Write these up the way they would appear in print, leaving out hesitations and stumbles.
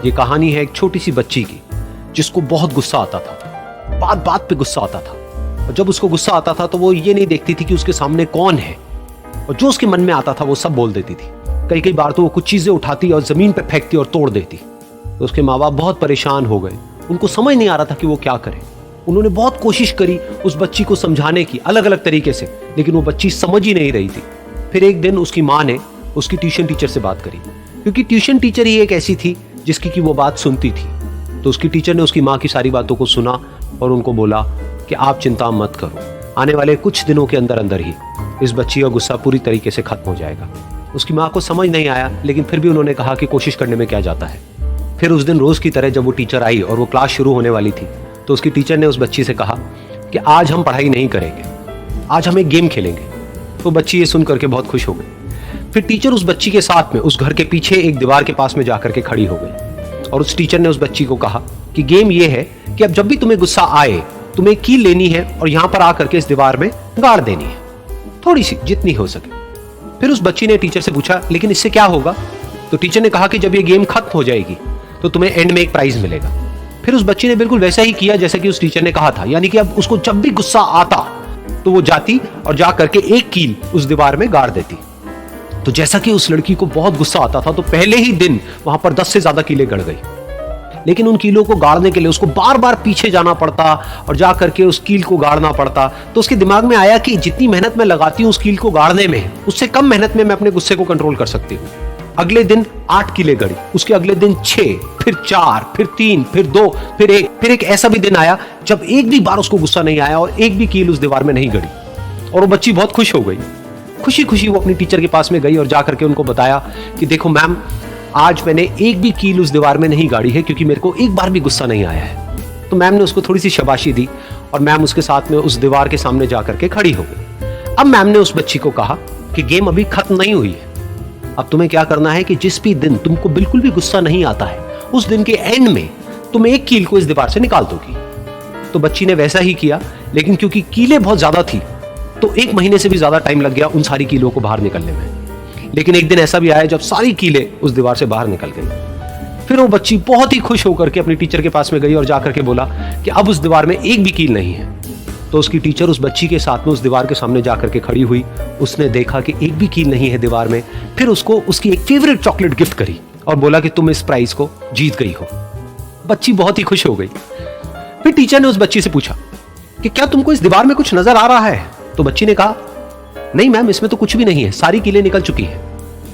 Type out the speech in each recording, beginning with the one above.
ये कहानी है एक छोटी सी बच्ची की जिसको बहुत गुस्सा आता था, बात बात पे गुस्सा आता था। और जब उसको गुस्सा आता था तो वो ये नहीं देखती थी कि उसके सामने कौन है, और जो उसके मन में आता था वो सब बोल देती थी। कई कई बार तो वो कुछ चीजें उठाती और जमीन पे फेंकती और तोड़ देती। तो उसके माँ बाप बहुत परेशान हो गए, उनको समझ नहीं आ रहा था कि वो क्या करें। उन्होंने बहुत कोशिश करी उस बच्ची को समझाने की अलग अलग तरीके से, लेकिन वो बच्ची समझ ही नहीं रही थी। फिर एक दिन उसकी माँ ने उसकी ट्यूशन टीचर से बात करी, क्योंकि ट्यूशन टीचर ही एक ऐसी थी जिसकी कि वो बात सुनती थी। तो उसकी टीचर ने उसकी माँ की सारी बातों को सुना और उनको बोला कि आप चिंता मत करो, आने वाले कुछ दिनों के अंदर अंदर ही इस बच्ची का गुस्सा पूरी तरीके से खत्म हो जाएगा। उसकी माँ को समझ नहीं आया, लेकिन फिर भी उन्होंने कहा कि कोशिश करने में क्या जाता है। फिर उस दिन रोज की तरह जब वो टीचर आई और वो क्लास शुरू होने वाली थी, तो उसकी टीचर ने उस बच्ची से कहा कि आज हम पढ़ाई नहीं करेंगे, आज हम एक गेम खेलेंगे। तो बच्ची ये सुन करके बहुत खुश हो गई। फिर टीचर उस बच्ची के साथ में उस घर के पीछे एक दीवार के पास में जाकर के खड़ी हो गई, और उस टीचर ने उस बच्ची को कहा कि गेम ये है कि अब जब भी तुम्हें गुस्सा आए, तुम्हें कील लेनी है और यहाँ पर आकर के इस दीवार में गाड़ देनी है, थोड़ी सी, जितनी हो सके। फिर उस बच्ची ने टीचर से पूछा, लेकिन इससे क्या होगा? तो टीचर ने कहा कि जब ये गेम खत्म हो जाएगी तो तुम्हें एंड में एक प्राइज मिलेगा। फिर उस बच्ची ने बिल्कुल वैसा ही किया जैसा कि उस टीचर ने कहा था, यानी कि अब उसको जब भी गुस्सा आता तो वो जाती और जा करके एक कील उस दीवार में गाड़ देती। तो जैसा कि उस लड़की को बहुत गुस्सा आता था, तो पहले ही दिन वहां पर 10 से ज्यादा कीलें गड़ गई। लेकिन उन कीलों को गाड़ने के लिए उसको बार बार पीछे जाना पड़ता और जा करके उस कील को गाड़ना पड़ता। तो उसके दिमाग में आया कि जितनी मेहनत मैं लगाती हूँ उस कील को गाड़ने में, उससे कम मेहनत में मैं अपने गुस्से को कंट्रोल कर सकती हूँ। अगले दिन 8 कीलें गड़ी, उसके अगले दिन 6, फिर 4, फिर 3, फिर 2, फिर 1। फिर एक ऐसा भी दिन आया जब एक भी बार उसको गुस्सा नहीं आया और एक भी कील उस दीवार में नहीं गड़ी, और वो बच्ची बहुत खुश हो गई। खुशी खुशी वो अपनी टीचर के पास में गई और जाकर के उनको बताया कि देखो मैम, आज मैंने एक भी कील उस दीवार में नहीं गाड़ी है, क्योंकि मेरे को एक बार भी गुस्सा नहीं आया है। तो मैम ने उसको थोड़ी सी शाबाशी दी और मैम उसके साथ में उस दीवार के सामने जाकर के खड़ी हो गई। अब मैम ने उस बच्ची को कहा कि गेम अभी खत्म नहीं हुई है, अब तुम्हें क्या करना है कि जिस भी दिन तुमको बिल्कुल भी गुस्सा नहीं आता है, उस दिन के एंड में तुम एक कील को इस दीवार से निकाल दोगी। तो बच्ची ने वैसा ही किया, लेकिन क्योंकि कीलें बहुत ज्यादा थी तो 1 महीने से भी ज्यादा टाइम लग गया उन सारी कीलों को बाहर निकलने में। लेकिन एक दिन ऐसा भी आया जब सारी कीलें उस दीवार से बाहर निकल गई। फिर वो बच्ची बहुत ही खुश होकर के अपनी टीचर के पास में गई और जाकर के बोला कि अब उस दीवार में एक भी कील नहीं है। तो उसकी टीचर उस बच्ची के साथ में उस दीवार के सामने जाकर के खड़ी हुई, उसने देखा कि एक भी कील नहीं है दीवार में। फिर उसको उसकी एक फेवरेट चॉकलेट गिफ्ट करी और बोला कि तुम इस प्राइज को जीत गई हो। बच्ची बहुत ही खुश हो गई। फिर टीचर ने उस बच्ची से पूछा कि क्या तुमको इस दीवार में कुछ नजर आ रहा है? तो बच्ची ने कहा, नहीं मैम, इसमें तो कुछ भी नहीं है, सारी कीलें निकल चुकी हैं।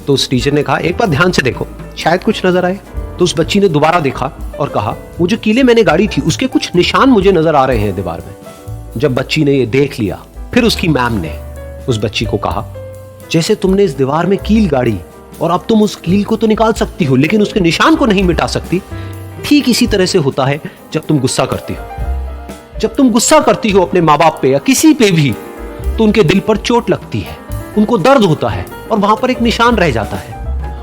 तो उस टीचर ने कहा, एक बार ध्यान से देखो, शायद कुछ नजर आए। तो उस बच्ची ने दोबारा देखा और कहा, वो जो कीलें मैंने गाड़ी थी उसके कुछ निशान मुझे नजर आ रहे हैं दीवार में। जब बच्ची ने ये देख लिया, फिर उसकी मैम ने उस बच्ची को कहा, जैसे तुमने इस दीवार में कील गाड़ी और अब तुम उस कील को तो निकाल सकती हो लेकिन उसके निशान को नहीं मिटा सकती, ठीक इसी तरह से होता है जब तुम गुस्सा करती हो। जब तुम गुस्सा करती हो अपने माँ बाप पे या किसी पे भी, तो उनके दिल पर चोट लगती है, उनको दर्द होता है और वहां पर एक निशान रह जाता है।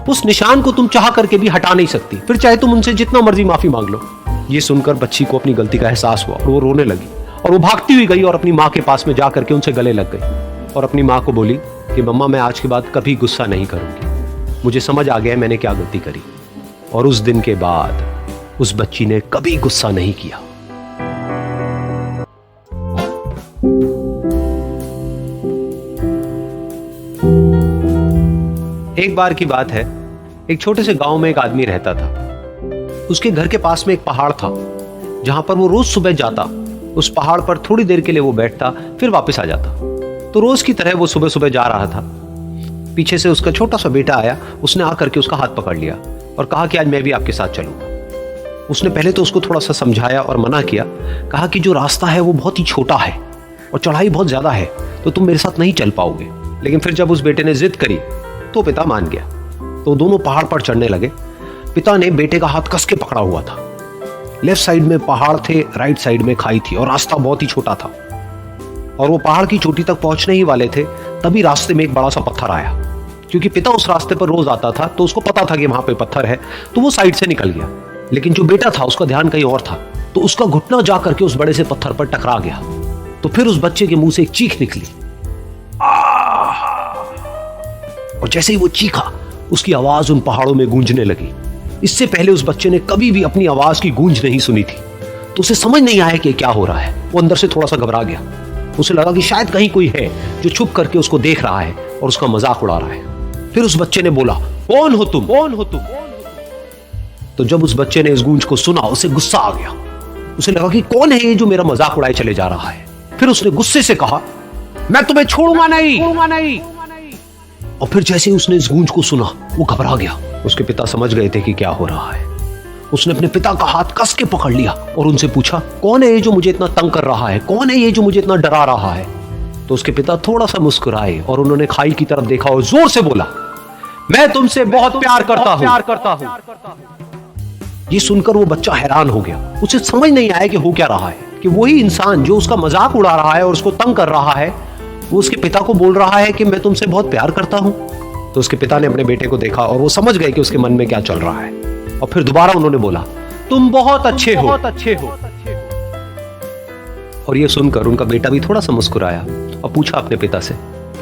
उस निशान को तुम चाह करके भी हटा नहीं सकती, फिर चाहे तुम उनसे जितना मर्जी माफी मांग लो। ये सुनकर बच्ची को अपनी गलती का एहसास हुआ और वो रोने लगी, और वो भागती हुई गई और अपनी माँ के पास में जाकर के उनसे गले लग गई और अपनी माँ को बोली कि मम्मा, मैं आज के बाद कभी गुस्सा नहीं करूंगी, मुझे समझ आ गया मैंने क्या गलती करी। और उस दिन के बाद उस बच्ची ने कभी गुस्सा नहीं किया। एक बार की बात है, एक छोटे से गांव में एक आदमी रहता था। उसके घर के पास में एक पहाड़ था जहां पर वो रोज सुबह जाता, उस पहाड़ पर थोड़ी देर के लिए वो बैठता, फिर वापस आ जाता। तो रोज की तरह वो सुबह सुबह जा रहा था। पीछे से उसका छोटा सा बेटा आया, उसने आकर के उसका हाथ पकड़ लिया और कहा कि आज मैं भी आपके साथ चलूंगा। उसने पहले तो उसको थोड़ा सा समझाया और मना किया, कहा कि जो रास्ता है वो बहुत ही छोटा है और चढ़ाई बहुत ज्यादा है, तो तुम मेरे साथ नहीं चल पाओगे। लेकिन फिर जब उस बेटे ने जिद करी तो पिता मान गया। तो दोनों पहाड़ पर चढ़ने लगे। पिता ने बेटे का हाथ कस के पकड़ा हुआ था। लेफ्ट साइड में पहाड़ थे, राइट साइड में खाई थी और रास्ता बहुत ही छोटा था। और वो पहाड़ की चोटी तक पहुंचने ही वाले थे, तभी रास्ते में एक बड़ा सा पत्थर आया। क्योंकि पिता उस रास्ते पर रोज आता था तो उसको पता था कि वहां पे पत्थर है, तो वो साइड से निकल गया। लेकिन जो बेटा था उसका ध्यान कहीं और था, तो उसका घुटना जा करके उस बड़े से पत्थर पर टकरा गया। तो फिर उस बच्चे के मुंह से एक चीख निकली, और जैसे ही वो चीखा, उसकी आवाज उन पहाड़ों में गूंजने लगी। इससे पहले उस बच्चे ने कभी भी अपनी आवाज की गूंज नहीं सुनी थी, तो उसे समझ नहीं आया कि क्या हो रहा है। वो अंदर से थोड़ा सा घबरा गया। उसे लगा कि शायद कहीं कोई है जो छुप करके उसको देख रहा है और उसका मजाक उड़ा रहा है। फिर उस बच्चे ने बोला, कौन हो तुम? कौन हो तुम? तो जब उस बच्चे ने इस गूंज को सुना, उसे गुस्सा आ गया। उसे लगा कि कौन है ये जो मेरा मजाक उड़ाए चले जा रहा है। फिर उसने गुस्से से कहा, मैं तुम्हें छोड़ूंगा नहीं। और फिर जैसे ही उसने इस गूंज को सुना, वो घबरा गया। उसके पिता समझ गए थे कि क्या हो रहा है। उसने अपने पिता का हाथ कस के पकड़ लिया और उनसे पूछा, कौन है ये जो मुझे इतना तंग कर रहा है? कौन है ये जो मुझे इतना डरा रहा है? तो उसके पिता थोड़ा सा मुस्कुराए और उन्होंने खाई की तरफ देखा और जोर से बोला, मैं तुमसे बहुत प्यार करता हूं। ये सुनकर वो बच्चा हैरान हो गया। उसे समझ नहीं आया कि हो क्या रहा है, कि वही इंसान जो उसका मजाक उड़ा रहा है और उसको तंग कर रहा है, वो उसके पिता को बोल रहा है कि मैं तुमसे बहुत प्यार करता हूं। तो उसके पिता ने अपने बेटे को देखा और वो समझ गए कि उसके मन में क्या चल रहा है। और फिर दोबारा उन्होंने बोला, तुम बहुत अच्छे हो। और ये सुनकर उनका बेटा भी थोड़ा सा मुस्कुराया और पूछा अपने पिता से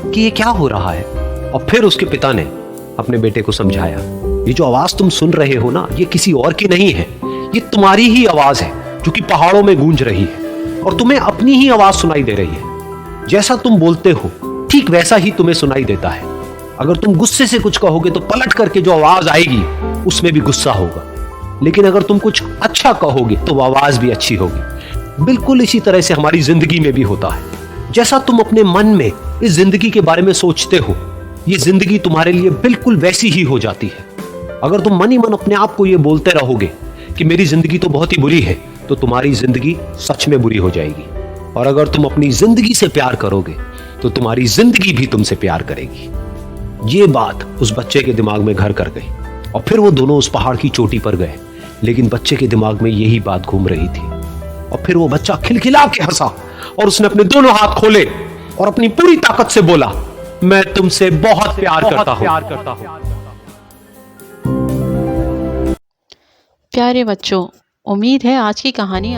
कि ये क्या हो रहा है। और फिर उसके पिता ने अपने बेटे को समझाया, ये जो आवाज तुम सुन रहे हो ना, ये किसी और की नहीं है, ये तुम्हारी ही आवाज है जो कि पहाड़ों में गूंज रही है और तुम्हें अपनी ही आवाज सुनाई दे रही है। जैसा तुम बोलते हो ठीक वैसा ही तुम्हें सुनाई देता है। अगर तुम गुस्से से कुछ कहोगे तो पलट करके जो आवाज आएगी उसमें भी गुस्सा होगा, लेकिन अगर तुम कुछ अच्छा कहोगे तो वो आवाज भी अच्छी होगी। बिल्कुल इसी तरह से हमारी जिंदगी में भी होता है। जैसा तुम अपने मन में इस जिंदगी के बारे में सोचते हो, ये जिंदगी तुम्हारे लिए बिल्कुल वैसी ही हो जाती है। अगर तुम मन ही मन अपने आप को ये बोलते रहोगे कि मेरी जिंदगी तो बहुत ही बुरी है, तो तुम्हारी जिंदगी सच में बुरी हो जाएगी। और अगर तुम अपनी जिंदगी से प्यार करोगे तो तुम्हारी जिंदगी भी तुमसे प्यार करेगी। ये बात उस बच्चे के दिमाग में घर कर गई और फिर वो दोनों उस पहाड़ की चोटी पर गए, लेकिन बच्चे के दिमाग में यही बात घूम रही थी। और फिर वो बच्चा खिलखिला के हंसा और उसने अपने दोनों हाथ खोले और अपनी पूरी ताकत से बोला, मैं तुमसे बहुत प्यार करता हूं। प्यारे बच्चों, उम्मीद है आज की कहानी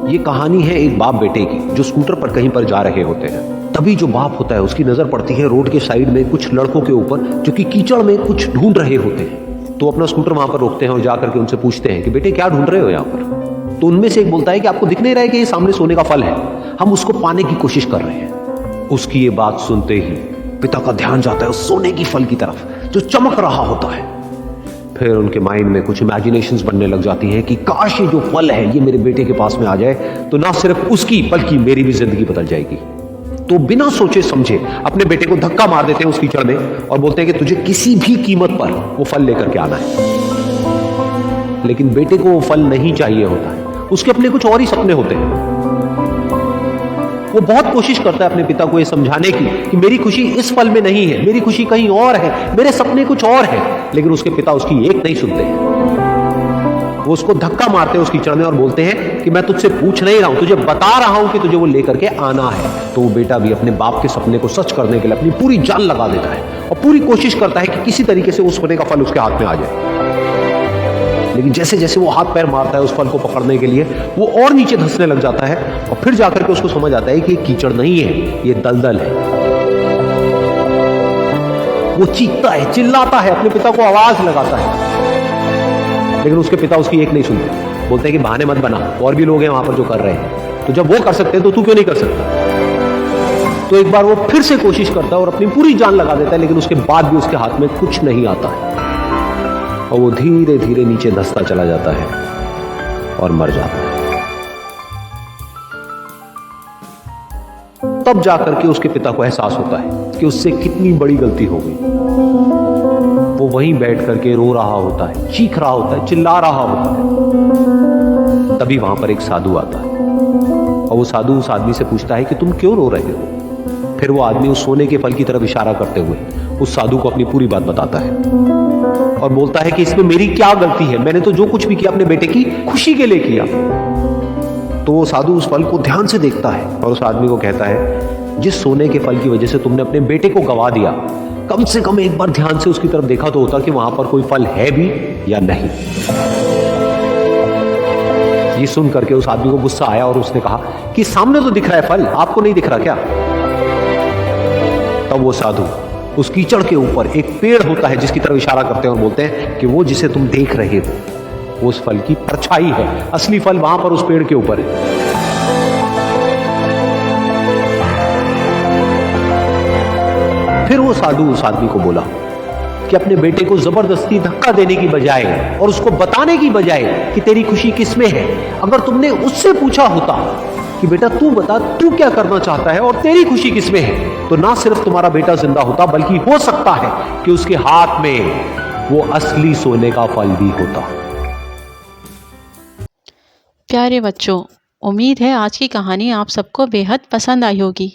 ये कहानी है एक बाप बेटे की जो स्कूटर पर कहीं पर जा रहे होते हैं। तभी जो बाप होता है उसकी नजर पड़ती है रोड के साइड में कुछ लड़कों के ऊपर जो कि कीचड़ में कुछ ढूंढ रहे होते हैं। तो अपना स्कूटर वहां पर रोकते हैं और जाकर के उनसे पूछते हैं कि बेटे क्या ढूंढ रहे हो यहाँ पर? तो उनमें से एक बोलता है कि आपको दिख नहीं रहा है कि ये सामने सोने का फल है, हम उसको पाने की कोशिश कर रहे हैं। उसकी ये बात सुनते ही पिता का ध्यान जाता है उस सोने की फल की तरफ जो चमक रहा होता है। फिर उनके माइंड में कुछ इमेजिनेशंस बनने लग जाती हैं कि काश ये जो फल है ये मेरे बेटे के पास में आ जाए तो ना सिर्फ उसकी बल्कि मेरी भी जिंदगी बदल जाएगी। तो बिना सोचे समझे अपने बेटे को धक्का मार देते हैं उस कीचड़ में और बोलते हैं कि तुझे किसी भी कीमत पर वो फल लेकर के आना है। लेकिन बेटे को वो फल नहीं चाहिए होता है, उसके अपने कुछ और ही सपने होते हैं। वो बहुत कोशिश करता है अपने पिता को ये समझाने की कि मेरी खुशी इस फल में नहीं है, मेरी खुशी कहीं और है, मेरे सपने कुछ और है। लेकिन उसके पिता उसकी एक नहीं सुनते हैं। वो उसको धक्का मारते हैं उस कीचड़ में और बोलते हैं कि मैं तुझसे पूछ नहीं रहा हूं, तुझे बता रहा हूं कि तुझे वो लेकर के आना है। तो वो बेटा भी अपने बाप के सपने को सच करने के लिए अपनी पूरी जान लगा देता है और पूरी कोशिश करता है कि किसी तरीके से उस सोने का फल उसके हाथ में आ जाए। लेकिन जैसे जैसे वो हाथ पैर मारता है उस फल को पकड़ने के लिए, वो और नीचे धंसने लग जाता है और फिर जाकर के उसको समझ आता है कि ये कीचड़ नहीं है, ये दलदल है। वो चीखता है, चिल्लाता है, अपने पिता को आवाज लगाता है, लेकिन उसके पिता उसकी एक नहीं सुनते। बोलते हैं कि बहाने मत बना, और भी लोग हैं वहां पर जो कर रहे हैं, तो जब वो कर सकते हैं तो तू क्यों नहीं कर सकता। तो एक बार वो फिर से कोशिश करता है और अपनी पूरी जान लगा देता है, लेकिन उसके बाद भी उसके हाथ में कुछ नहीं आता है और वो धीरे धीरे नीचे धंसता चला जाता है और मर जाता है। तब जाकर के उसके पिता को एहसास होता है कि उससे कितनी बड़ी गलती हो गई। वो वहीं बैठ करके रो रहा होता है, चीख रहा होता है, चिल्ला रहा होता है। तभी वहां पर एक साधु आता है और वो साधु उस आदमी से पूछता है कि तुम क्यों रो रहे हो। फिर वो आदमी उस सोने के फल की तरफ इशारा करते हुए उस साधु को अपनी पूरी बात बताता है और बोलता है कि इसमें मेरी क्या गलती है, मैंने तो जो कुछ भी किया अपने बेटे की खुशी के लिए किया। तो वो साधु उस फल को ध्यान से देखता है और उस आदमी को कहता है, जिस सोने के फल की वजह से तुमने अपने बेटे को गवा दिया, कम से कम एक बार ध्यान से उसकी तरफ देखा तो होता कि वहां पर कोई फल है भी या नहीं। ये सुन करके उस आदमी को गुस्सा आया और उसने कहा कि सामने तो दिख रहा है फल, आपको नहीं दिख रहा क्या। तब वो साधु उस कीचड़ के ऊपर एक पेड़ होता है जिसकी तरफ इशारा करते हैं और बोलते हैं कि वो जिसे तुम देख रहे हो वो उस फल की परछाई है, असली फल वहां पर उस पेड़ के ऊपर है। फिर वो साधु उस आदमी को बोला कि अपने बेटे को जबरदस्ती धक्का देने की बजाय और उसको बताने की बजाय कि तेरी खुशी किसमें है, अगर तुमने उससे पूछा होता कि बेटा तू बता तू क्या करना चाहता है और तेरी खुशी किसमें है, तो ना सिर्फ तुम्हारा बेटा जिंदा होता बल्कि हो सकता है कि उसके हाथ में वो असली सोने का फल भी होता। प्यारे बच्चों, उम्मीद है आज की कहानी आप सबको बेहद पसंद आई होगी।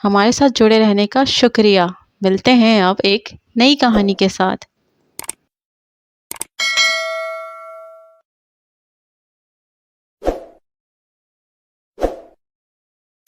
हमारे साथ जुड़े रहने का शुक्रिया। मिलते हैं अब एक नई कहानी के साथ।